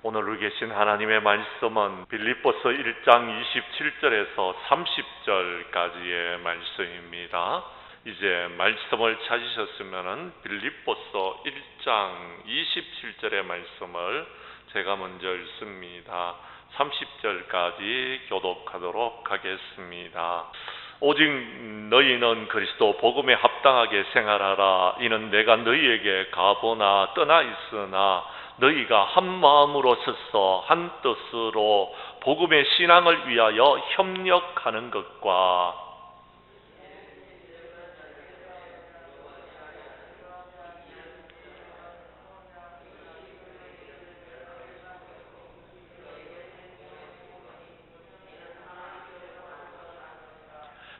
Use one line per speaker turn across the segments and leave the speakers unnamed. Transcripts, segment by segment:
오늘 계신 하나님의 말씀은 빌립보서 1장 27절에서 30절까지의 말씀입니다. 이제 말씀을 찾으셨으면 빌립보서 1장 27절의 말씀을 제가 먼저 읽습니다. 30절까지 교독하도록 하겠습니다. 오직 너희는 그리스도 복음에 합당하게 생활하라. 이는 내가 너희에게 가보나 떠나 있으나 너희가 한 마음으로 서서 한 뜻으로 복음의 신앙을 위하여 협력하는 것과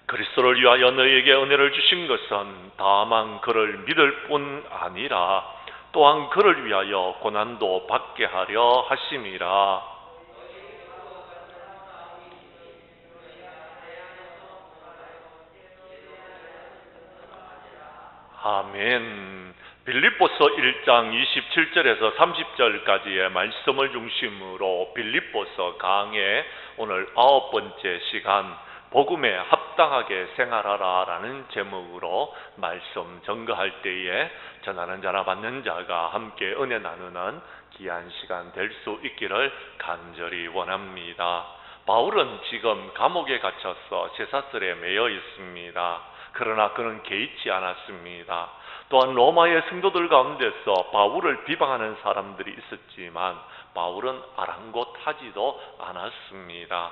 그리스도를 위하여 너희에게 은혜를 주신 것은 다만 그를 믿을 뿐 아니라 또한 그를 위하여 고난도 받게 하려 하심이라. 아멘. 빌립보서 1장 27절에서 30절까지의 말씀을 중심으로 빌립보서 강의 오늘 9번째 시간 복음에 합당하게 생활하라 라는 제목으로 말씀 전거할 때에 전하는 자나 받는 자가 함께 은혜 나누는 귀한 시간 될 수 있기를 간절히 원합니다. 바울은 지금 감옥에 갇혀서 쇠사슬에 매여 있습니다. 그러나 그는 개의치 않았습니다. 또한 로마의 성도들 가운데서 바울을 비방하는 사람들이 있었지만 바울은 아랑곳하지도 않았습니다.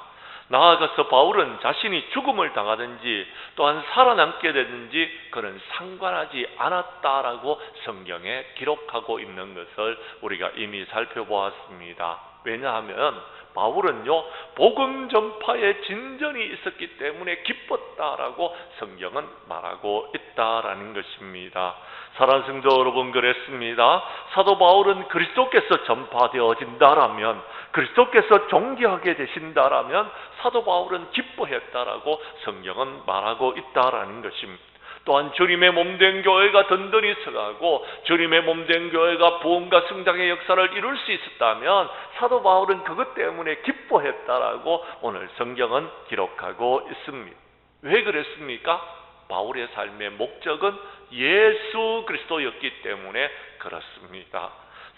나아가서 바울은 자신이 죽음을 당하든지 또한 살아남게 되든지 그는 상관하지 않았다라고 성경에 기록하고 있는 것을 우리가 이미 살펴보았습니다. 왜냐하면 바울은요 복음 전파에 진전이 있었기 때문에 기뻤다라고 성경은 말하고 있다라는 것입니다. 사랑하는 성도 여러분, 그랬습니다. 사도 바울은 그리스도께서 전파되어진다라면, 그리스도께서 존귀하게 되신다라면 사도 바울은 기뻐했다라고 성경은 말하고 있다라는 것입니다. 또한 주님의 몸된 교회가 든든히 서가고 주님의 몸된 교회가 부흥과 성장의 역사를 이룰 수 있었다면 사도 바울은 그것 때문에 기뻐했다라고 오늘 성경은 기록하고 있습니다. 왜 그랬습니까? 바울의 삶의 목적은 예수 그리스도였기 때문에 그렇습니다.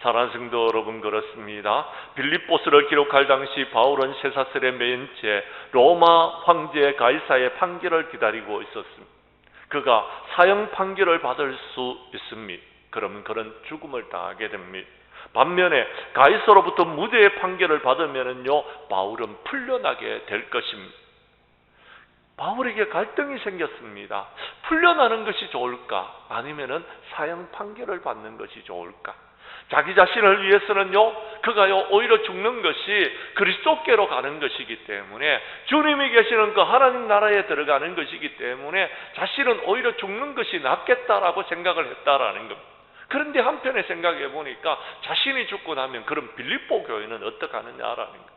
사랑하는 성도 여러분, 그렇습니다. 빌립보서를 기록할 당시 바울은 쇠사슬에 매인 채 로마 황제 가이사의 판결을 기다리고 있었습니다. 그가 사형 판결을 받을 수 있습니다. 그러면 그는 죽음을 당하게 됩니다. 반면에 가이사로부터 무죄의 판결을 받으면요 바울은 풀려나게 될 것입니다. 바울에게 갈등이 생겼습니다. 풀려나는 것이 좋을까? 아니면은 사형 판결을 받는 것이 좋을까? 자기 자신을 위해서는요 그가요 오히려 죽는 것이 그리스도께로 가는 것이기 때문에, 주님이 계시는 그 하나님 나라에 들어가는 것이기 때문에 자신은 오히려 죽는 것이 낫겠다라고 생각을 했다라는 겁니다. 그런데 한편에 생각해 보니까 자신이 죽고 나면 그럼 빌립보 교회는 어떻게 하느냐라는 겁니다.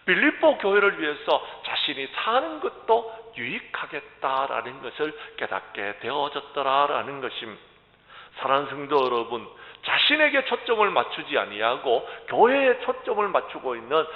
빌립보 교회를 위해서 자신이 사는 것도 유익하겠다라는 것을 깨닫게 되어졌더라라는 것입니다. 사랑하는 성도 여러분, 자신에게 초점을 맞추지 아니하고 교회에 초점을 맞추고 있는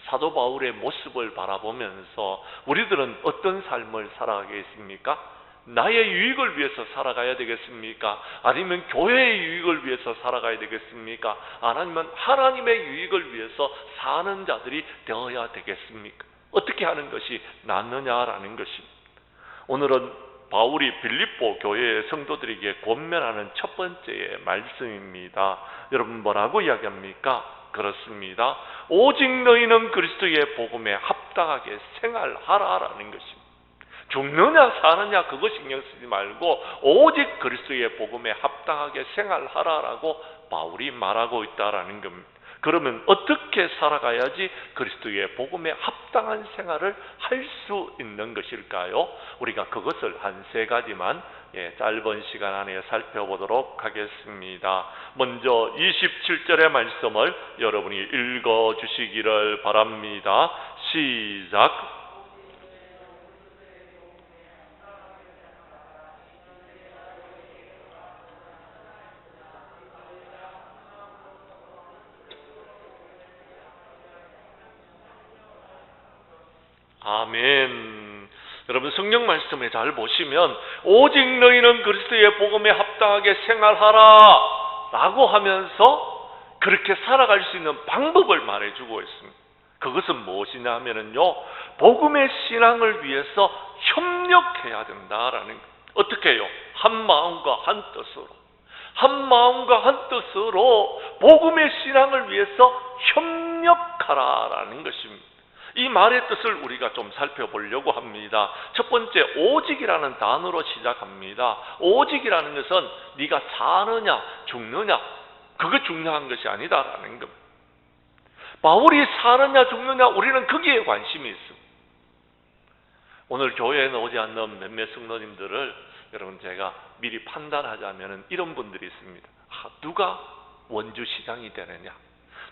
사도 바울의 모습을 바라보면서 우리들은 어떤 삶을 살아가겠습니까? 나의 유익을 위해서 살아가야 되겠습니까? 아니면 교회의 유익을 위해서 살아가야 되겠습니까? 아니면 하나님의 유익을 위해서 사는 자들이 되어야 되겠습니까? 어떻게 하는 것이 낫느냐라는 것입니다. 오늘은 바울이 빌립보 교회의 성도들에게 권면하는 첫 번째의 말씀입니다. 여러분 뭐라고 이야기합니까? 그렇습니다. 오직 너희는 그리스도의 복음에 합당하게 생활하라라는 것입니다. 죽느냐 사느냐 그거 신경 쓰지 말고 오직 그리스도의 복음에 합당하게 생활하라라고 바울이 말하고 있다라는 겁니다. 그러면 어떻게 살아가야지 그리스도의 복음에 합당한 생활을 할 수 있는 것일까요? 우리가 그것을 한 세 가지만 짧은 시간 안에 살펴보도록 하겠습니다. 먼저 27절의 말씀을 여러분이 읽어주시기를 바랍니다. 시작. 아멘. 여러분 성경 말씀에 잘 보시면 오직 너희는 그리스도의 복음에 합당하게 생활하라 라고 하면서 그렇게 살아갈 수 있는 방법을 말해주고 있습니다. 그것은 무엇이냐 하면요, 복음의 신앙을 위해서 협력해야 된다라는 거예요. 어떻게 해요? 한 마음과 한 뜻으로, 한 마음과 한 뜻으로 복음의 신앙을 위해서 협력하라라는 것입니다. 이 말의 뜻을 우리가 좀 살펴보려고 합니다. 첫 번째, 오직이라는 단어로 시작합니다. 오직이라는 것은 네가 사느냐 죽느냐 그거 중요한 것이 아니다라는 겁니다. 바울이 사느냐 죽느냐 우리는 거기에 관심이 있습니다. 오늘 교회에 오지 않는 몇몇 성도님들을 여러분 제가 미리 판단하자면 이런 분들이 있습니다. 누가 원주시장이 되느냐,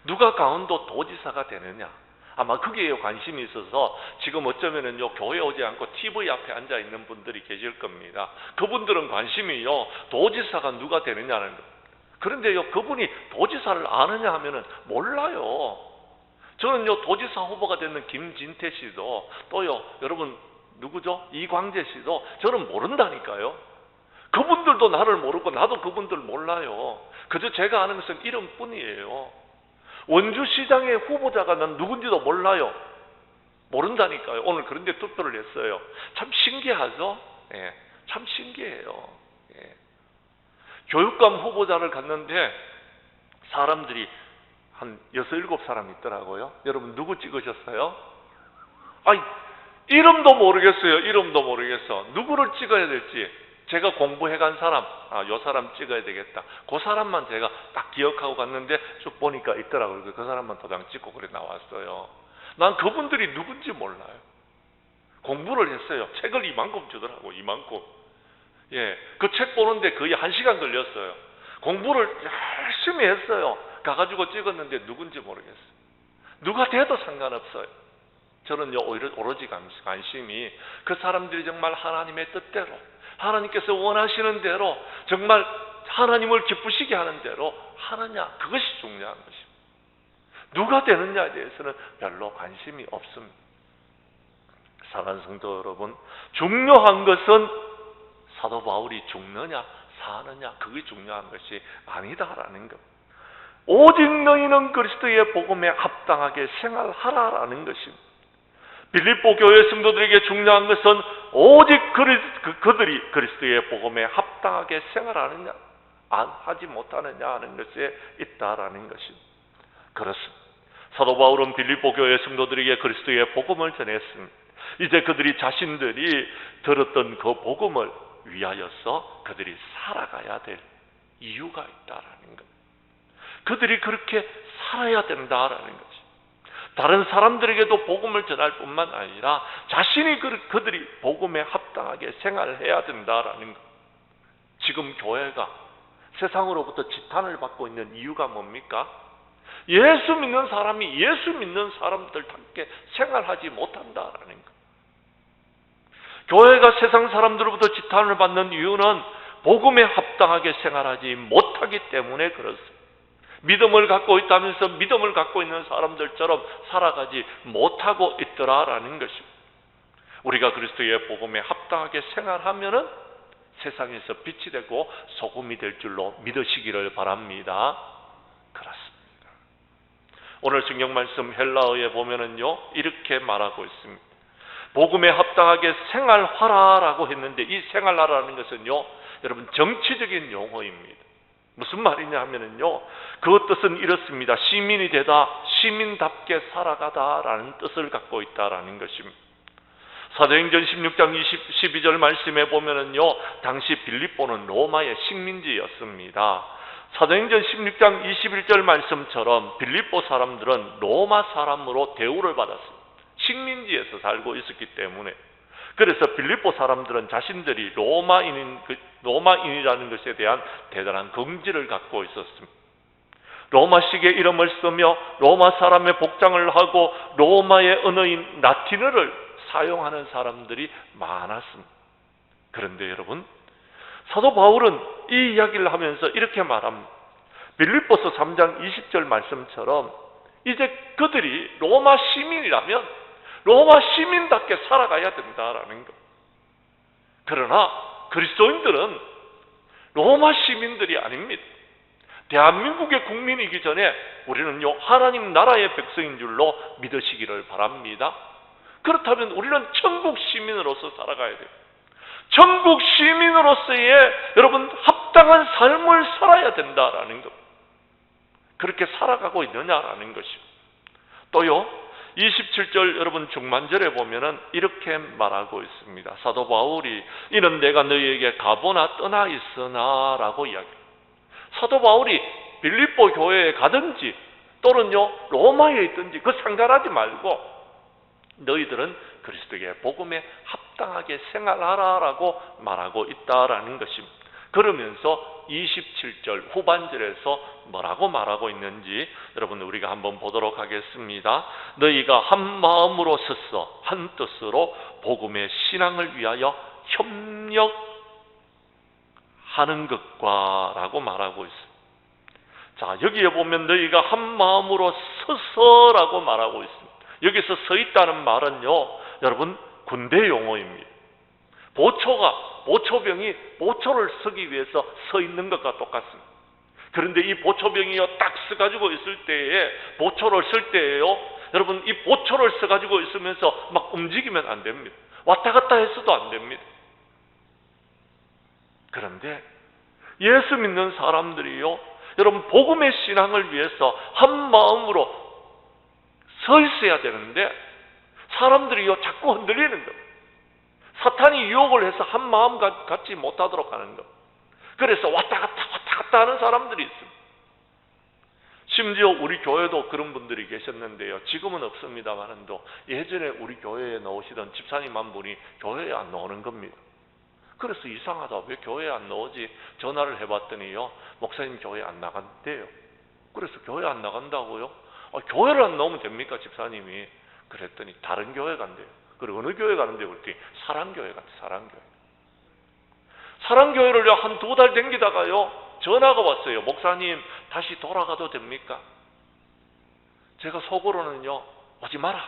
누가 강원도 도지사가 되느냐, 아마 거기에 관심이 있어서 지금 어쩌면은요 교회 오지 않고 TV 앞에 앉아 있는 분들이 계실 겁니다. 그분들은 관심이요 도지사가 누가 되느냐는 거. 그런데요 그분이 도지사를 아느냐 하면은 몰라요. 저는요 도지사 후보가 되는 김진태 씨도 또요 여러분 누구죠? 이광재 씨도 저는 모른다니까요. 그분들도 나를 모르고 나도 그분들 몰라요. 그저 제가 아는 것은 이름뿐이에요. 원주시장의 후보자가 난 누군지도 몰라요. 모른다니까요. 오늘 그런데 투표를 했어요. 참 신기하죠? 예, 참 신기해요. 예. 교육감 후보자를 갔는데 사람들이 한 6, 7사람 있더라고요. 여러분 누구 찍으셨어요? 아니 이름도 모르겠어요. 이름도 모르겠어. 누구를 찍어야 될지. 제가 공부해간 사람, 요 사람 찍어야 되겠다. 그 사람만 제가 딱 기억하고 갔는데 쭉 보니까 있더라고요. 그 사람만 도장 찍고 그래 나왔어요. 난 그분들이 누군지 몰라요. 공부를 했어요. 책을 이만큼 주더라고, 이만큼. 예, 그 책 보는데 거의 1시간 걸렸어요. 공부를 열심히 했어요. 가가지고 찍었는데 누군지 모르겠어요. 누가 돼도 상관없어요. 저는요 오로지 관심이 그 사람들이 정말 하나님의 뜻대로, 하나님께서 원하시는 대로, 정말 하나님을 기쁘시게 하는 대로 하느냐, 그것이 중요한 것입니다. 누가 되느냐에 대해서는 별로 관심이 없습니다. 사랑하는 성도 여러분, 중요한 것은 사도 바울이 죽느냐 사느냐 그게 중요한 것이 아니다라는 것. 오직 너희는 그리스도의 복음에 합당하게 생활하라라는 것입니다. 빌립보 교회 성도들에게 중요한 것은 오직 그들이 그리스도의 복음에 합당하게 생활하느냐 하지 못하느냐 하는 것에 있다라는 것입니다. 그렇습니다. 사도 바울은 빌립보 교회 성도들에게 그리스도의 복음을 전했습니다. 이제 그들이 자신들이 들었던 그 복음을 위하여서 그들이 살아가야 될 이유가 있다라는 것. 그들이 그렇게 살아야 된다라는 거지. 다른 사람들에게도 복음을 전할 뿐만 아니라 자신이 그들이 복음에 합당하게 생활해야 된다라는 것. 지금 교회가 세상으로부터 지탄을 받고 있는 이유가 뭡니까? 예수 믿는 사람이 예수 믿는 사람들답게 생활하지 못한다라는 것. 교회가 세상 사람들로부터 지탄을 받는 이유는 복음에 합당하게 생활하지 못하기 때문에 그렇습니다. 믿음을 갖고 있다면서 믿음을 갖고 있는 사람들처럼 살아가지 못하고 있더라라는 것입니다. 우리가 그리스도의 복음에 합당하게 생활하면은 세상에서 빛이 되고 소금이 될 줄로 믿으시기를 바랍니다. 그렇습니다. 오늘 성경 말씀 헬라어에 보면은요 이렇게 말하고 있습니다. 복음에 합당하게 생활하라라고 했는데 이 생활하라는 것은요 여러분 정치적인 용어입니다. 무슨 말이냐 하면은요 그 뜻은 이렇습니다. 시민이 되다, 시민답게 살아가다라는 뜻을 갖고 있다라는 것입니다. 사도행전 16장 12절 말씀에 보면은요 당시 빌립보는 로마의 식민지였습니다. 사도행전 16장 21절 말씀처럼 빌립보 사람들은 로마 사람으로 대우를 받았습니다. 식민지에서 살고 있었기 때문에. 그래서 빌립보 사람들은 자신들이 로마인이라는 것에 대한 대단한 긍지를 갖고 있었습니다. 로마식의 이름을 쓰며 로마 사람의 복장을 하고 로마의 언어인 라틴어를 사용하는 사람들이 많았습니다. 그런데 여러분, 사도 바울은 이 이야기를 하면서 이렇게 말합니다. 빌립보서 3장 20절 말씀처럼 이제 그들이 로마 시민이라면 로마 시민답게 살아가야 된다라는 것. 그러나 그리스도인들은 로마 시민들이 아닙니다. 대한민국의 국민이기 전에 우리는요, 하나님 나라의 백성인 줄로 믿으시기를 바랍니다. 그렇다면 우리는 천국 시민으로서 살아가야 돼요. 천국 시민으로서의 여러분 합당한 삶을 살아야 된다라는 것. 그렇게 살아가고 있느냐라는 것이요. 또요, 27절 여러분 중반절에 보면은 이렇게 말하고 있습니다. 사도 바울이 이는 내가 너희에게 가보나 떠나 있으나 라고 이야기합니다. 사도 바울이 빌립보 교회에 가든지 또는요 로마에 있든지 그 상관하지 말고 너희들은 그리스도의 복음에 합당하게 생활하라라고 말하고 있다라는 것입니다. 그러면서 27절 후반절에서 뭐라고 말하고 있는지 여러분 우리가 한번 보도록 하겠습니다. 너희가 한 마음으로 서서 한 뜻으로 복음의 신앙을 위하여 협력하는 것과 라고 말하고 있습니다. 자, 여기에 보면 너희가 한 마음으로 서서라고 말하고 있습니다. 여기서 서 있다는 말은요, 여러분 군대 용어입니다. 보초병이 보초를 서기 위해서 서 있는 것과 똑같습니다. 그런데 이 보초병이요 딱 서가지고 있을 때에 보초를 쓸 때에요, 여러분 이 보초를 서가지고 있으면서 막 움직이면 안 됩니다. 왔다 갔다 해서도 안 됩니다. 그런데 예수 믿는 사람들이요, 여러분 복음의 신앙을 위해서 한 마음으로 서 있어야 되는데 사람들이요 자꾸 흔들리는 것. 사탄이 유혹을 해서 한 마음 갖지 못하도록 하는 것. 그래서 왔다 갔다 하는 사람들이 있습니다. 심지어 우리 교회도 그런 분들이 계셨는데요, 지금은 없습니다만도 예전에 우리 교회에 나오시던 집사님 한 분이 교회에 안 나오는 겁니다. 그래서 이상하다, 왜 교회에 안 나오지? 전화를 해봤더니요, 목사님 교회 안 나간대요. 그래서 교회 안 나간다고요? 교회를 안 나오면 됩니까 집사님이? 그랬더니 다른 교회 간대요. 그리고 어느 교회 가는데 그랬더니 사랑교회 같아. 사랑교회를 한 2달 댕기다가요 전화가 왔어요. 목사님 다시 돌아가도 됩니까? 제가 속으로는요, 오지 마라,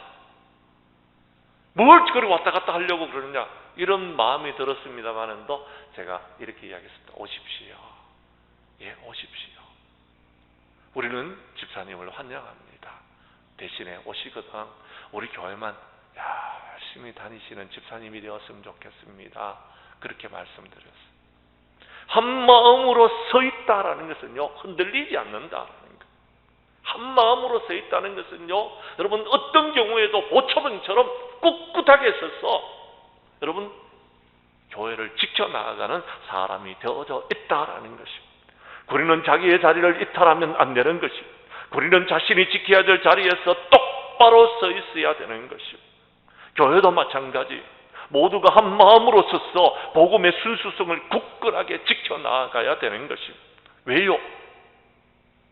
뭘 그리 왔다 갔다 하려고 그러느냐, 이런 마음이 들었습니다만도 제가 이렇게 이야기했습니다. 오십시오. 예, 오십시오. 우리는 집사님을 환영합니다. 대신에 오시거든 우리 교회만 열심히 다니시는 집사님이 되었으면 좋겠습니다. 그렇게 말씀드렸어요. 한 마음으로 서 있다라는 것은요, 흔들리지 않는다라는 것. 한 마음으로 서 있다는 것은요, 여러분 어떤 경우에도 보초병처럼 꿋꿋하게 서서 여러분 교회를 지켜나가는 사람이 되어져 있다라는 것입니다. 우리는 자기의 자리를 이탈하면 안 되는 것입니다. 우리는 자신이 지켜야 될 자리에서 똑바로 서 있어야 되는 것입니다. 교회도 마찬가지. 모두가 한 마음으로 서서 복음의 순수성을 굳건하게 지켜나가야 되는 것입니다. 왜요?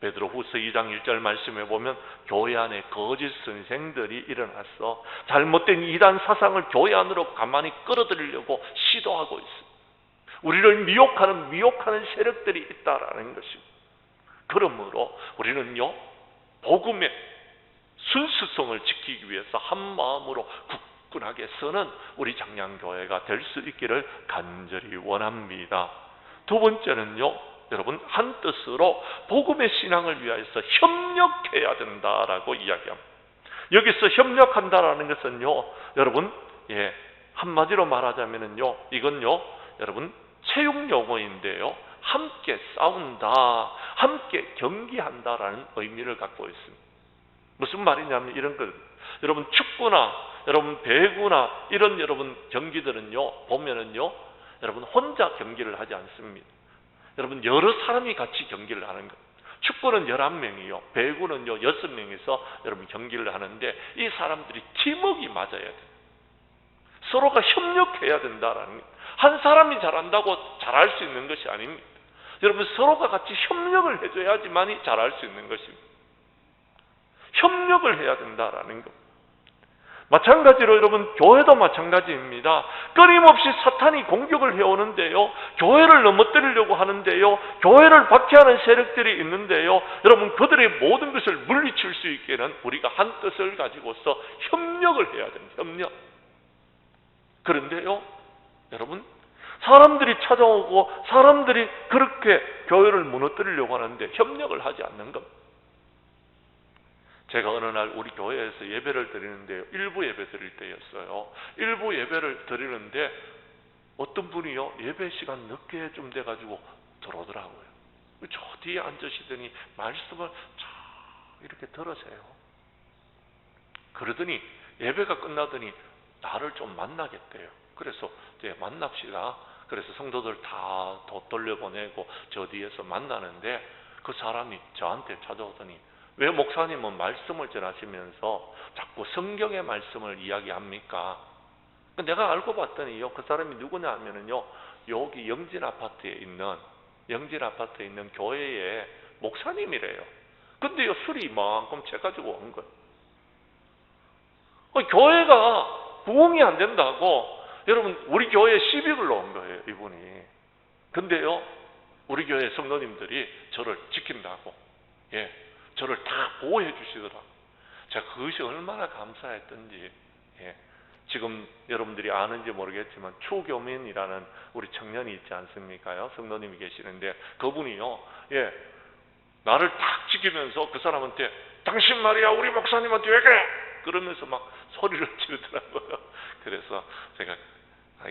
베드로후서 2장 1절 말씀에 보면 교회 안에 거짓 선생들이 일어나서 잘못된 이단 사상을 교회 안으로 가만히 끌어들이려고 시도하고 있습니다. 우리를 미혹하는 세력들이 있다라는 것입니다. 그러므로 우리는요, 복음의 순수성을 지키기 위해서 한 마음으로 굳건하게 서는 우리 장량교회가 될 수 있기를 간절히 원합니다. 두 번째는요, 여러분 한 뜻으로 복음의 신앙을 위하여서 협력해야 된다라고 이야기합니다. 여기서 협력한다라는 것은요, 여러분 한마디로 말하자면은요, 이건요 여러분 체육 용어인데요, 함께 싸운다, 함께 경기한다라는 의미를 갖고 있습니다. 무슨 말이냐면 이런 것, 여러분 축구나 여러분 배구나 이런 여러분 경기들은요 보면은요, 여러분 혼자 경기를 하지 않습니다. 여러분 여러 사람이 같이 경기를 하는 것. 축구는 11명이요, 배구는요 6명이서 여러분 경기를 하는데 이 사람들이 팀워크가 맞아야 돼요. 서로가 협력해야 된다라는 것. 한 사람이 잘한다고 잘할 수 있는 것이 아닙니다. 여러분 서로가 같이 협력을 해줘야지만이 잘할 수 있는 것입니다. 협력을 해야 된다라는 것. 마찬가지로 여러분 교회도 마찬가지입니다. 끊임없이 사탄이 공격을 해오는데요, 교회를 넘어뜨리려고 하는데요, 교회를 박해하는 세력들이 있는데요, 여러분 그들의 모든 것을 물리칠 수 있게는 우리가 한 뜻을 가지고서 협력을 해야 됩니다. 협력. 그런데요 여러분, 사람들이 찾아오고 사람들이 그렇게 교회를 무너뜨리려고 하는데 협력을 하지 않는 겁니다. 제가 어느 날 우리 교회에서 예배를 드리는데요, 일부 예배 드릴 때였어요. 일부 예배를 드리는데 어떤 분이요, 예배 시간 늦게 좀 돼가지고 들어오더라고요. 저 뒤에 앉으시더니 말씀을 쫙 이렇게 들으세요. 그러더니 예배가 끝나더니 나를 좀 만나겠대요. 그래서 이제 만납시다. 그래서 성도들 다 돌려보내고 저 뒤에서 만나는데 그 사람이 저한테 찾아오더니, 왜 목사님은 말씀을 전하시면서 자꾸 성경의 말씀을 이야기합니까? 내가 알고 봤더니요, 그 사람이 누구냐 하면은요, 여기 영진 아파트에 있는 교회의 목사님이래요. 근데요, 술이 이만큼 채가지고 온 거예요. 교회가 부흥이 안 된다고 여러분 우리 교회에 시비 걸러온 거예요, 이분이. 근데요, 우리 교회 성도님들이 저를 지킨다고, 저를 다 보호해 주시더라고요. 제가 그것이 얼마나 감사했던지. 지금 여러분들이 아는지 모르겠지만 추교민이라는 우리 청년이 있지 않습니까요? 성도님이 계시는데 그분이요, 나를 딱 지키면서 그 사람한테 당신 말이야 우리 목사님한테 왜 그래? 그러면서 막 소리를 지르더라고요. 그래서 제가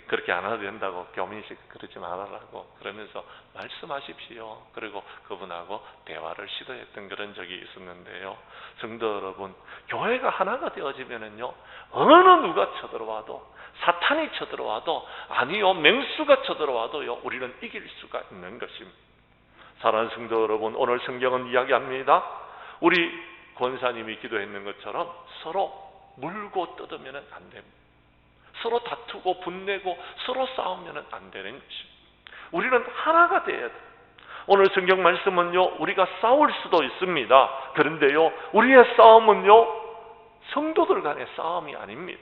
그렇게 안 해도 된다고, 교민식 그러지 말아라고 그러면서 말씀하십시오. 그리고 그분하고 대화를 시도했던 그런 적이 있었는데요. 성도 여러분, 교회가 하나가 되어지면은요, 어느 누가 쳐들어와도, 사탄이 쳐들어와도, 아니요 맹수가 쳐들어와도요, 우리는 이길 수가 있는 것입니다. 사랑하는 성도 여러분, 오늘 성경은 이야기합니다. 우리 권사님이 기도했는 것처럼 서로 물고 뜯으면 안 됩니다. 서로 다투고 분내고 서로 싸우면 안 되는 것입니다. 우리는 하나가 돼야 돼요. 오늘 성경 말씀은요, 우리가 싸울 수도 있습니다. 그런데요, 우리의 싸움은요, 성도들 간의 싸움이 아닙니다.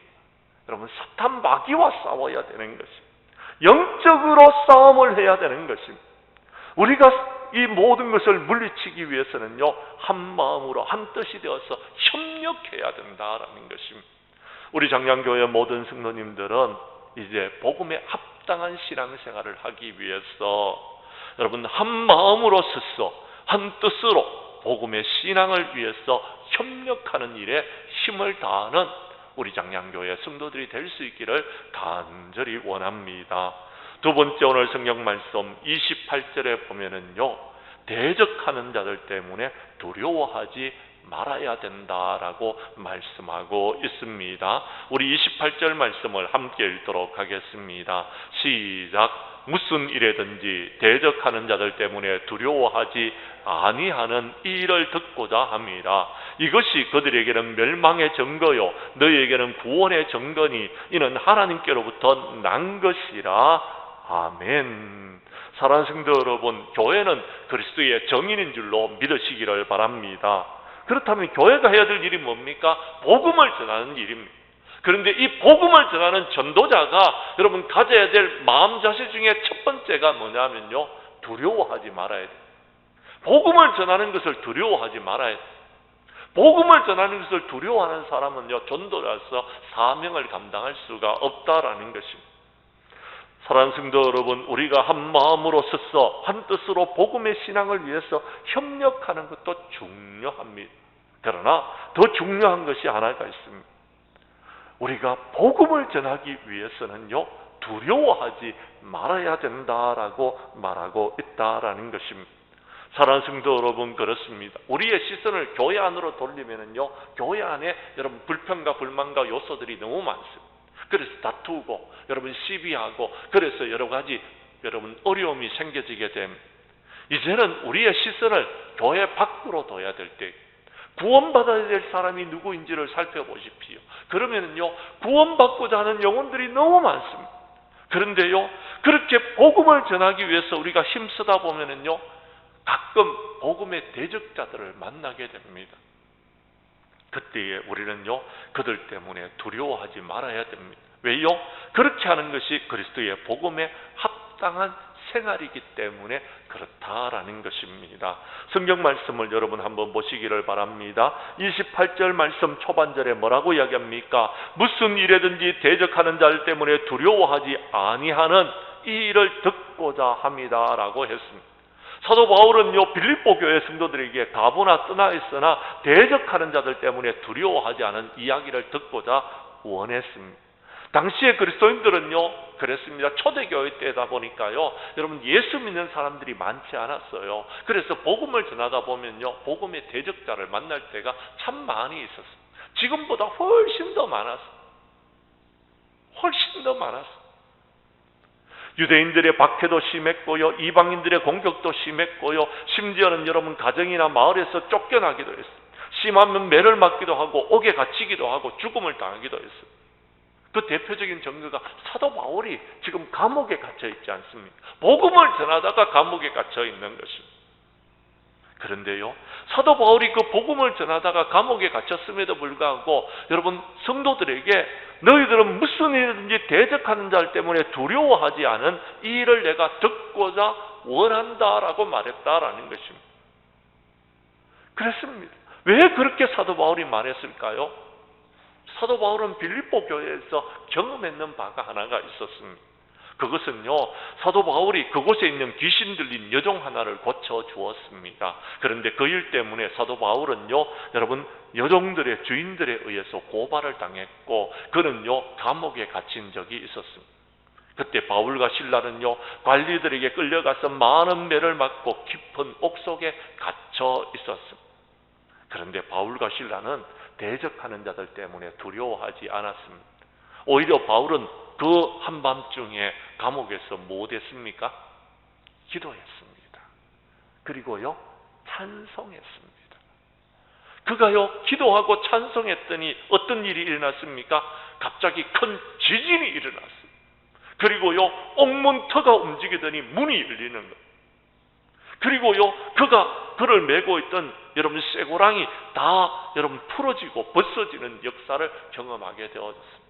여러분, 사탄 마귀와 싸워야 되는 것입니다. 영적으로 싸움을 해야 되는 것입니다. 우리가 이 모든 것을 물리치기 위해서는요, 한 마음으로 한 뜻이 되어서 협력해야 된다라는 것입니다. 우리 장량교회 모든 성도님들은 이제 복음에 합당한 신앙생활을 하기 위해서 여러분 한 마음으로 서서 한 뜻으로 복음의 신앙을 위해서 협력하는 일에 힘을 다하는 우리 장량교회 성도들이 될 수 있기를 간절히 원합니다. 두 번째, 오늘 성경 말씀 28절에 보면은요, 대적하는 자들 때문에 두려워하지 말아야 된다라고 말씀하고 있습니다. 우리 28절 말씀을 함께 읽도록 하겠습니다. 시작. 무슨 일에든지 대적하는 자들 때문에 두려워하지 아니하는 이 일을 듣고자 함이라. 이것이 그들에게는 멸망의 증거요 너희에게는 구원의 증거니 이는 하나님께로부터 난 것이라. 아멘. 사랑하는 성도 여러분, 교회는 그리스도의 정인인 줄로 믿으시기를 바랍니다. 그렇다면 교회가 해야 될 일이 뭡니까? 복음을 전하는 일입니다. 그런데 이 복음을 전하는 전도자가 여러분 가져야 될 마음 자세 중에 첫 번째가 뭐냐면요, 두려워하지 말아야 돼요. 복음을 전하는 것을 두려워하지 말아야 돼요. 복음을 전하는 것을 두려워하는 사람은요, 전도자로서 사명을 감당할 수가 없다라는 것입니다. 사랑하는 성도 여러분, 우리가 한 마음으로 서서 한 뜻으로 복음의 신앙을 위해서 협력하는 것도 중요합니다. 그러나 더 중요한 것이 하나가 있습니다. 우리가 복음을 전하기 위해서는요, 두려워하지 말아야 된다라고 말하고 있다라는 것입니다. 사랑하는 성도 여러분, 그렇습니다. 우리의 시선을 교회 안으로 돌리면은요, 교회 안에 여러분 불평과 불만과 요소들이 너무 많습니다. 그래서 다투고 여러분 시비하고 그래서 여러 가지 여러분 어려움이 생겨지게 됩니다. 이제는 우리의 시선을 교회 밖으로 둬야 될 때, 구원받아야 될 사람이 누구인지를 살펴보십시오. 그러면은요, 구원받고자 하는 영혼들이 너무 많습니다. 그런데요, 그렇게 복음을 전하기 위해서 우리가 힘쓰다 보면은요, 가끔 복음의 대적자들을 만나게 됩니다. 그때에 우리는요, 그들 때문에 두려워하지 말아야 됩니다. 왜요? 그렇게 하는 것이 그리스도의 복음에 합당한 생활이기 때문에 그렇다라는 것입니다. 성경 말씀을 여러분 한번 보시기를 바랍니다. 28절 말씀 초반절에 뭐라고 이야기합니까? 무슨 일에든지 대적하는 자들 때문에 두려워하지 아니하는 이 일을 듣고자 합니다라고 했습니다. 사도 바울은요, 빌립보 교회 성도들에게 가보나 떠나 있으나 대적하는 자들 때문에 두려워하지 않은 이야기를 듣고자 원했습니다. 당시에 그리스도인들은요 그랬습니다. 초대교회 때다 보니까요, 여러분 예수 믿는 사람들이 많지 않았어요. 그래서 복음을 전하다 보면요, 복음의 대적자를 만날 때가 참 많이 있었어요. 지금보다 훨씬 더 많았어요. 훨씬 더 많았어요. 유대인들의 박해도 심했고요, 이방인들의 공격도 심했고요, 심지어는 여러분 가정이나 마을에서 쫓겨나기도 했어요. 심하면 매를 맞기도 하고 옥에 갇히기도 하고 죽음을 당하기도 했어요. 그 대표적인 증거가 사도 바울이 지금 감옥에 갇혀 있지 않습니까? 복음을 전하다가 감옥에 갇혀 있는 것입니다. 그런데요, 사도 바울이 그 복음을 전하다가 감옥에 갇혔음에도 불구하고 여러분 성도들에게 너희들은 무슨 일이든지 대적하는 자 때문에 두려워하지 않은 이 일을 내가 듣고자 원한다라고 말했다라는 것입니다. 그랬습니다. 왜 그렇게 사도 바울이 말했을까요? 사도 바울은 빌립보 교회에서 경험했는 바가 하나가 있었습니다. 그것은요, 사도 바울이 그곳에 있는 귀신 들린 여종 하나를 고쳐 주었습니다. 그런데 그 일 때문에 사도 바울은요, 여러분 여종들의 주인들에 의해서 고발을 당했고 그는요 감옥에 갇힌 적이 있었습니다. 그때 바울과 실라는요 관리들에게 끌려가서 많은 매를 맞고 깊은 옥속에 갇혀 있었습니다. 그런데 바울과 실라는 대적하는 자들 때문에 두려워하지 않았습니다. 오히려 바울은 그 한밤중에 감옥에서 뭐 했습니까? 기도했습니다. 그리고요 찬송했습니다. 그가요 기도하고 찬송했더니 어떤 일이 일어났습니까? 갑자기 큰 지진이 일어났습니다. 그리고요 옥문터가 움직이더니 문이 열리는 것. 그리고요 그가 그를 메고 있던 여러분 쇠고랑이 다 여러분 풀어지고 벗어지는 역사를 경험하게 되어졌습니다.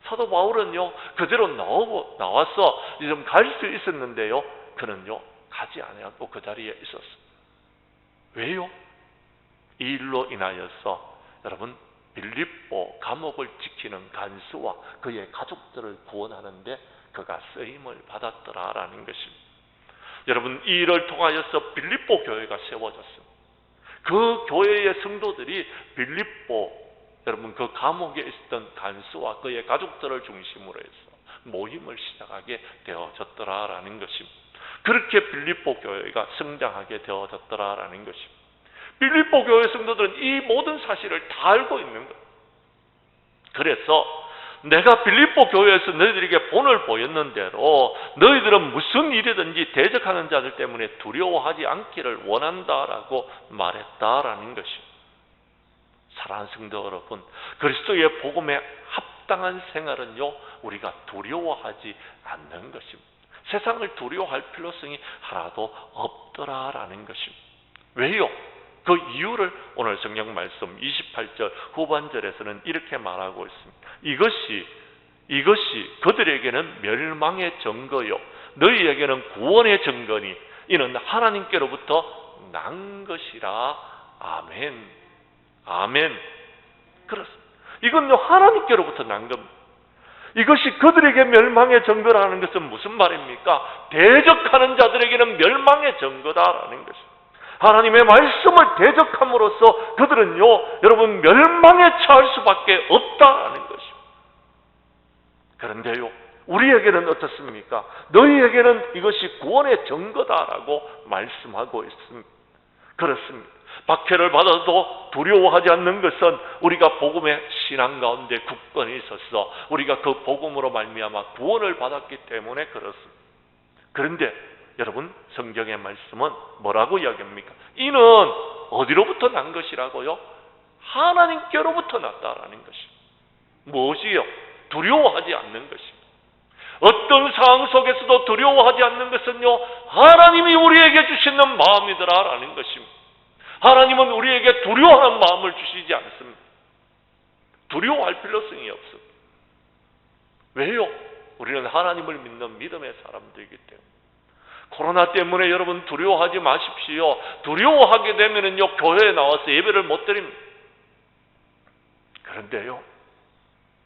사도 바울은요 그대로 나와서 좀 갈 수 있었는데요, 그는요 가지 않았고 그 자리에 있었습니다. 왜요? 이 일로 인하여서 여러분 빌립보 감옥을 지키는 간수와 그의 가족들을 구원하는데 그가 쓰임을 받았더라라는 것입니다. 여러분 이 일을 통하여서 빌립보 교회가 세워졌습니다. 그 교회의 성도들이 빌립보 여러분 그 감옥에 있었던 간수와 그의 가족들을 중심으로 해서 모임을 시작하게 되어졌더라라는 것입니다. 그렇게 빌립보 교회가 성장하게 되어졌더라라는 것입니다. 빌립보 교회 성도들은 이 모든 사실을 다 알고 있는 거예요. 그래서 내가 빌립보 교회에서 너희들에게 본을 보였는 대로 너희들은 무슨 일이든지 대적하는 자들 때문에 두려워하지 않기를 원한다라고 말했다라는 것입니다. 사랑하는 성도 여러분, 그리스도의 복음에 합당한 생활은요 우리가 두려워하지 않는 것입니다. 세상을 두려워할 필요성이 하나도 없더라라는 것입니다. 왜요? 그 이유를 오늘 성경 말씀 28절 후반절에서는 이렇게 말하고 있습니다. 이것이 그들에게는 멸망의 증거요 너희에게는 구원의 증거니 이는 하나님께로부터 난 것이라. 아멘. 아멘. 그렇습니다. 이건요 하나님께로부터 난 겁니다. 이것이 그들에게 멸망의 증거라는 것은 무슨 말입니까? 대적하는 자들에게는 멸망의 증거다라는 것입니다. 하나님의 말씀을 대적함으로써 그들은요 여러분 멸망에 처할 수밖에 없다라는 것입니다. 그런데요 우리에게는 어떻습니까? 너희에게는 이것이 구원의 증거다라고 말씀하고 있습니다. 그렇습니다. 박해를 받아도 두려워하지 않는 것은 우리가 복음의 신앙 가운데 굳건히 있어서 우리가 그 복음으로 말미암아 구원을 받았기 때문에 그렇습니다. 그런데 여러분 성경의 말씀은 뭐라고 이야기합니까? 이는 어디로부터 난 것이라고요? 하나님께로부터 났다라는 것입니다. 무엇이요? 두려워하지 않는 것입니다. 어떤 상황 속에서도 두려워하지 않는 것은요 하나님이 우리에게 주시는 마음이더라라는 것입니다. 하나님은 우리에게 두려워하는 마음을 주시지 않습니다. 두려워할 필요성이 없습니다. 왜요? 우리는 하나님을 믿는 믿음의 사람들이기 때문에. 코로나 때문에 여러분 두려워하지 마십시오. 두려워하게 되면은요, 교회에 나와서 예배를 못 드립니다. 그런데요,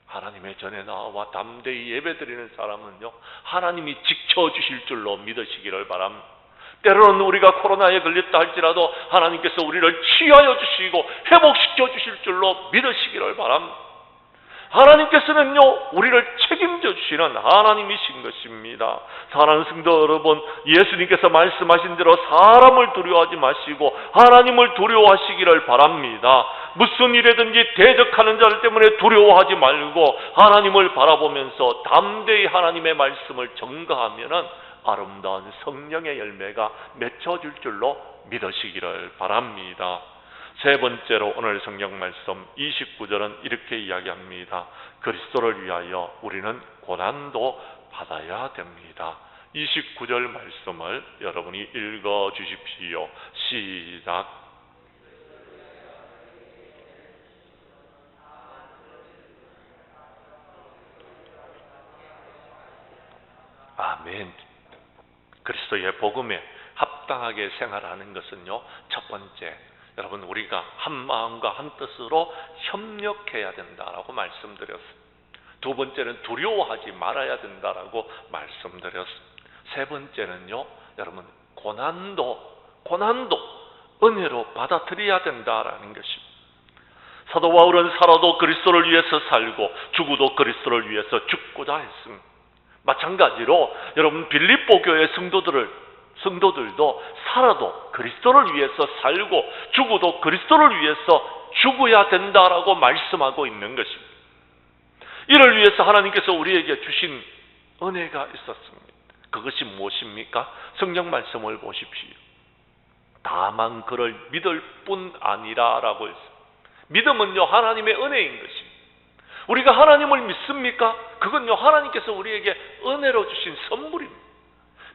하나님의 전에 나와 담대히 예배 드리는 사람은요, 하나님이 지켜주실 줄로 믿으시기를 바랍니다. 때로는 우리가 코로나에 걸렸다 할지라도 하나님께서 우리를 치유하여 주시고 회복시켜 주실 줄로 믿으시기를 바랍니다. 하나님께서는요, 우리를 책임져 주시는 하나님이신 것입니다. 사랑하는 성도 여러분, 예수님께서 말씀하신 대로 사람을 두려워하지 마시고 하나님을 두려워하시기를 바랍니다. 무슨 일에든지 대적하는 자들 때문에 두려워하지 말고 하나님을 바라보면서 담대히 하나님의 말씀을 전가하면은 아름다운 성령의 열매가 맺혀질 줄로 믿으시기를 바랍니다. 세 번째로 오늘 성경 말씀 29절은 이렇게 이야기합니다. 그리스도를 위하여 우리는 고난도 받아야 됩니다. 29절 말씀을 여러분이 읽어 주십시오. 시작. 아멘. 그리스도의 복음에 합당하게 생활하는 것은요, 첫 번째, 여러분 우리가 한 마음과 한 뜻으로 협력해야 된다라고 말씀드렸습니다. 두 번째는 두려워하지 말아야 된다라고 말씀드렸습니다. 세 번째는요, 여러분 고난도 은혜로 받아들여야 된다라는 것입니다. 사도 바울은 살아도 그리스도를 위해서 살고 죽어도 그리스도를 위해서 죽고자 했습니다. 마찬가지로 여러분 빌립보 교회 성도들도 살아도 그리스도를 위해서 살고 죽어도 그리스도를 위해서 죽어야 된다라고 말씀하고 있는 것입니다. 이를 위해서 하나님께서 우리에게 주신 은혜가 있었습니다. 그것이 무엇입니까? 성경 말씀을 보십시오. 다만 그를 믿을 뿐 아니라라고 했습니다. 믿음은요, 하나님의 은혜인 것입니다. 우리가 하나님을 믿습니까? 그건요, 하나님께서 우리에게 은혜로 주신 선물입니다.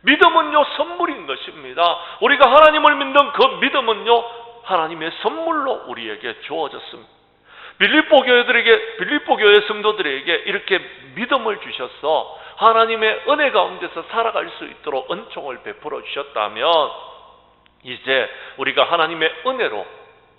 믿음은요, 선물인 것입니다. 우리가 하나님을 믿는 그 믿음은요, 하나님의 선물로 우리에게 주어졌습니다. 빌립보 교회 성도들에게 이렇게 믿음을 주셔서 하나님의 은혜 가운데서 살아갈 수 있도록 은총을 베풀어 주셨다면, 이제 우리가 하나님의 은혜로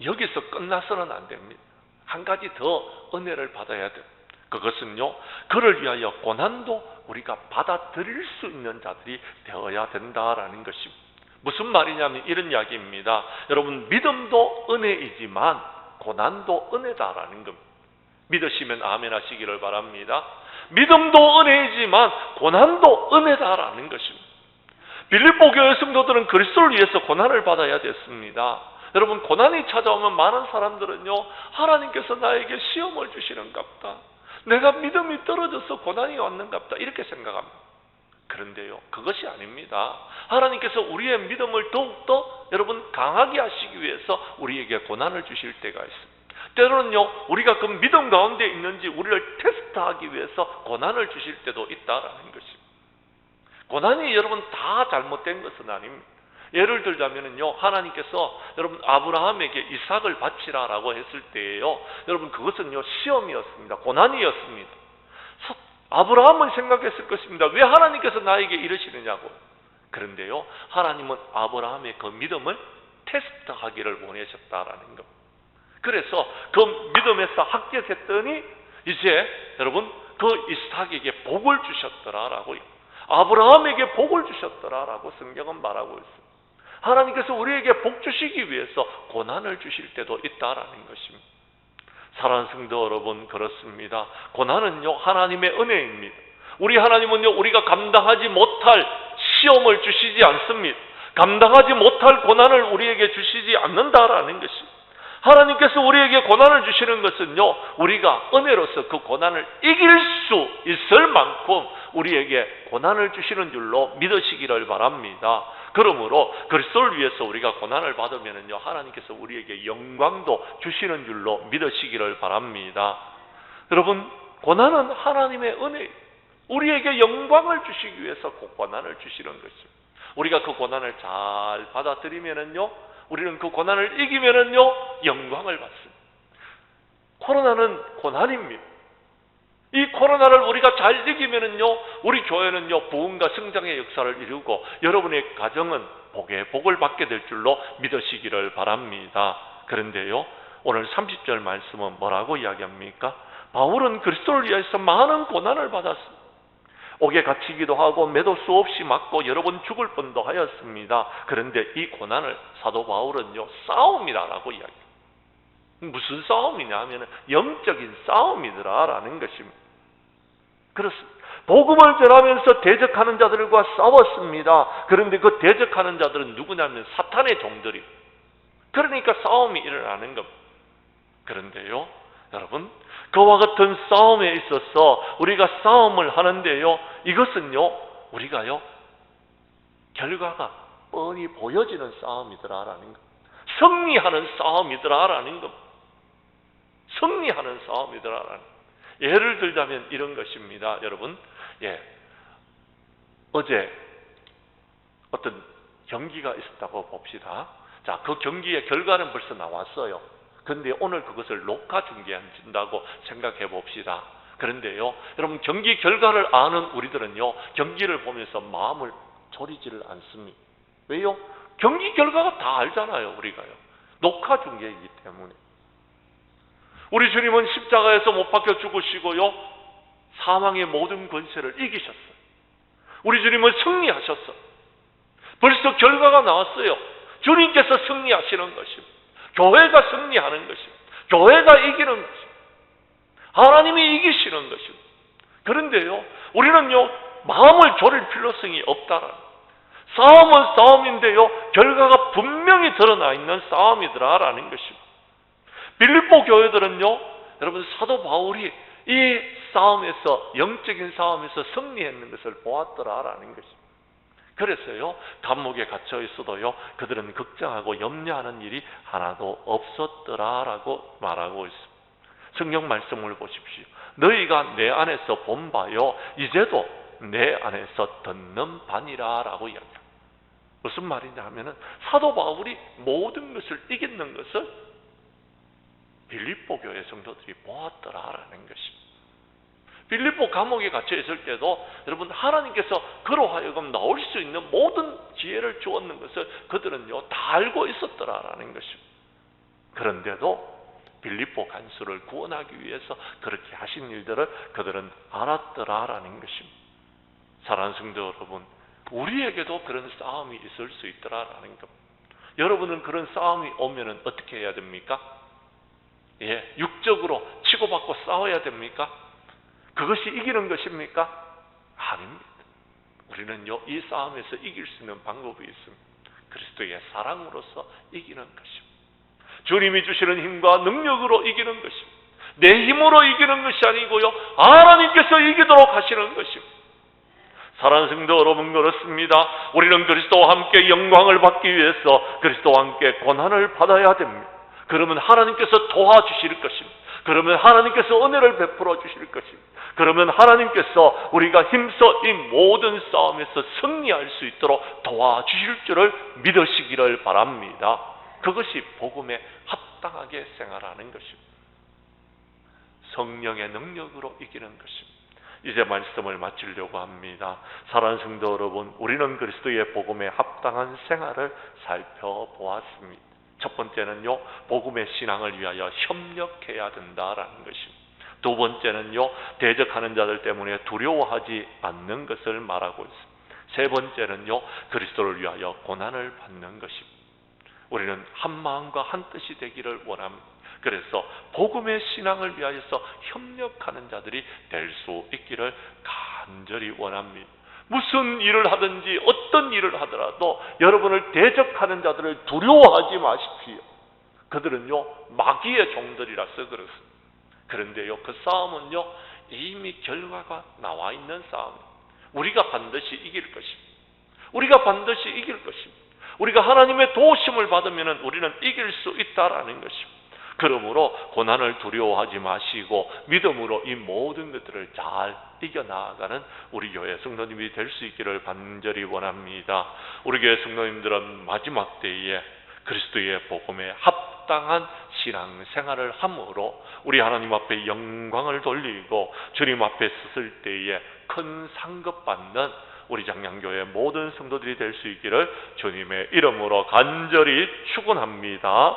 여기서 끝나서는 안 됩니다. 한 가지 더 은혜를 받아야 돼요. 그것은요, 그를 위하여 고난도 우리가 받아들일 수 있는 자들이 되어야 된다라는 것입니다. 무슨 말이냐면 이런 이야기입니다. 여러분, 믿음도 은혜이지만 고난도 은혜다라는 겁니다. 믿으시면 아멘 하시기를 바랍니다. 믿음도 은혜이지만 고난도 은혜다라는 것입니다. 빌립보 교회 성도들은 그리스도를 위해서 고난을 받아야 됐습니다. 여러분, 고난이 찾아오면 많은 사람들은요, 하나님께서 나에게 시험을 주시는갑다, 내가 믿음이 떨어져서 고난이 왔는갑다, 이렇게 생각합니다. 그런데요, 그것이 아닙니다. 하나님께서 우리의 믿음을 더욱더 여러분 강하게 하시기 위해서 우리에게 고난을 주실 때가 있습니다. 때로는요, 우리가 그 믿음 가운데 있는지 우리를 테스트하기 위해서 고난을 주실 때도 있다라는 것입니다. 고난이 여러분 다 잘못된 것은 아닙니다. 예를 들자면요, 하나님께서 여러분 아브라함에게 이삭을 바치라라고 했을 때에요, 여러분 그것은요 시험이었습니다. 고난이었습니다. 아브라함은 생각했을 것입니다. 왜 하나님께서 나에게 이러시느냐고. 그런데요, 하나님은 아브라함의 그 믿음을 테스트하기를 원하셨다라는 겁니다. 그래서 그 믿음에서 합격했더니 이제 여러분 그 이삭에게 복을 주셨더라라고, 아브라함에게 복을 주셨더라라고 성경은 말하고 있습니다. 하나님께서 우리에게 복 주시기 위해서 고난을 주실 때도 있다라는 것입니다. 사랑하는 성도 여러분, 그렇습니다. 고난은요, 하나님의 은혜입니다. 우리 하나님은요, 우리가 감당하지 못할 시험을 주시지 않습니다. 감당하지 못할 고난을 우리에게 주시지 않는다라는 것입니다. 하나님께서 우리에게 고난을 주시는 것은요, 우리가 은혜로서 그 고난을 이길 수 있을 만큼 우리에게 고난을 주시는 줄로 믿으시기를 바랍니다. 그러므로 그리스도를 위해서 우리가 고난을 받으면은요, 하나님께서 우리에게 영광도 주시는 줄로 믿으시기를 바랍니다. 여러분, 고난은 하나님의 은혜, 우리에게 영광을 주시기 위해서 고난을 주시는 것입니다. 우리가 그 고난을 잘 받아들이면은요, 우리는 그 고난을 이기면은요 영광을 받습니다. 코로나는 고난입니다. 이 코로나를 우리가 잘 이기면은요 우리 교회는요 부흥과 성장의 역사를 이루고 여러분의 가정은 복을 받게 될 줄로 믿으시기를 바랍니다. 그런데요 오늘 30절 말씀은 뭐라고 이야기합니까? 바울은 그리스도를 위해서 많은 고난을 받았습니다. 옥에 갇히기도 하고 매도 수없이 맞고 여러 번 죽을 뻔도 하였습니다. 그런데 이 고난을 사도 바울은요 싸움이라고 이야기합니다. 무슨 싸움이냐 하면 영적인 싸움이더라라는 것입니다. 그렇습니다. 복음을 전하면서 대적하는 자들과 싸웠습니다. 그런데 그 대적하는 자들은 누구냐면 사탄의 종들이. 그러니까 싸움이 일어나는 겁니다. 그런데요 여러분 그와 같은 싸움에 있어서 우리가 싸움을 하는데요 이것은요 우리가요 결과가 뻔히 보여지는 싸움이더라라는 것, 승리하는 싸움이더라라는 것, 승리하는 싸움이더라라는 것. 예를 들자면 이런 것입니다. 여러분 어제 어떤 경기가 있었다고 봅시다. 자, 그 경기의 결과는 벌써 나왔어요. 그런데 오늘 그것을 녹화 중계한다고 생각해 봅시다. 그런데요 여러분 경기 결과를 아는 우리들은요 경기를 보면서 마음을 졸이지를 않습니다. 왜요? 경기 결과가 다 알잖아요. 우리가요 녹화 중계이기 때문에. 우리 주님은 십자가에서 못 박혀 죽으시고요 사망의 모든 권세를 이기셨어요. 우리 주님은 승리하셨어요. 벌써 결과가 나왔어요. 주님께서 승리하시는 것입니다. 교회가 승리하는 것입니다. 교회가 이기는 것입니다. 하나님이 이기시는 것입니다. 그런데요 우리는요 마음을 졸일 필요성이 없다라는, 싸움은 싸움인데요 결과가 분명히 드러나 있는 싸움이더라라는 것입니다. 빌립보 교회들은요 여러분 사도 바울이 이 싸움에서 영적인 싸움에서 승리했는 것을 보았더라라는 것입니다. 그래서요 감옥에 갇혀 있어도요 그들은 걱정하고 염려하는 일이 하나도 없었더라라고 말하고 있습니다. 성경 말씀을 보십시오. 너희가 내 안에서 본 바요 이제도 내 안에서 듣는 바니라라고 이야기합니다. 무슨 말이냐 하면은 사도 바울이 모든 것을 이기는 것을 빌립보 교회 성도들이 보았더라라는 것입니다. 빌립보 감옥에 갇혀 있을 때도 여러분 하나님께서 그로 하여금 나올 수 있는 모든 기회를 주었는 것을 그들은요 다 알고 있었더라라는 것입니다. 그런데도 빌립보 간수를 구원하기 위해서 그렇게 하신 일들을 그들은 알았더라라는 것입니다. 사랑하는 성도 여러분, 우리에게도 그런 싸움이 있을 수 있더라라는 겁니다. 여러분은 그런 싸움이 오면은 어떻게 해야 됩니까? 육적으로 치고받고 싸워야 됩니까? 그것이 이기는 것입니까? 아닙니다. 우리는요 이 싸움에서 이길 수 있는 방법이 있습니다. 그리스도의 사랑으로서 이기는 것입니다. 주님이 주시는 힘과 능력으로 이기는 것입니다. 내 힘으로 이기는 것이 아니고요 하나님께서 이기도록 하시는 것입니다. 사랑하는 성도 여러분, 그렇습니다. 우리는 그리스도와 함께 영광을 받기 위해서 그리스도와 함께 고난을 받아야 됩니다. 그러면 하나님께서 도와주실 것입니다. 그러면 하나님께서 은혜를 베풀어 주실 것입니다. 그러면 하나님께서 우리가 힘써 이 모든 싸움에서 승리할 수 있도록 도와주실 줄을 믿으시기를 바랍니다. 그것이 복음에 합당하게 생활하는 것입니다. 성령의 능력으로 이기는 것입니다. 이제 말씀을 마치려고 합니다. 사랑하는 성도 여러분, 우리는 그리스도의 복음에 합당한 생활을 살펴보았습니다. 첫 번째는요, 복음의 신앙을 위하여 협력해야 된다라는 것입니다. 두 번째는요, 대적하는 자들 때문에 두려워하지 않는 것을 말하고 있습니다. 세 번째는요, 그리스도를 위하여 고난을 받는 것입니다. 우리는 한 마음과 한 뜻이 되기를 원합니다. 그래서 복음의 신앙을 위하여서 협력하는 자들이 될 수 있기를 간절히 원합니다. 무슨 일을 하든지 어떤 일을 하더라도 여러분을 대적하는 자들을 두려워하지 마십시오. 그들은요 마귀의 종들이라서 그렇습니다. 그런데요 그 싸움은요 이미 결과가 나와 있는 싸움입니다. 우리가 반드시 이길 것입니다. 우리가 반드시 이길 것입니다. 우리가 하나님의 도우심을 받으면 우리는 이길 수 있다라는 것입니다. 그러므로 고난을 두려워하지 마시고 믿음으로 이 모든 것들을 잘 이겨나가는 우리 교회 성도님이 될 수 있기를 간절히 원합니다. 우리 교회 성도님들은 마지막 때에 그리스도의 복음에 합당한 신앙생활을 함으로 우리 하나님 앞에 영광을 돌리고 주님 앞에 섰을 때에 큰 상급 받는 우리 장량교회 모든 성도들이 될 수 있기를 주님의 이름으로 간절히 축원합니다.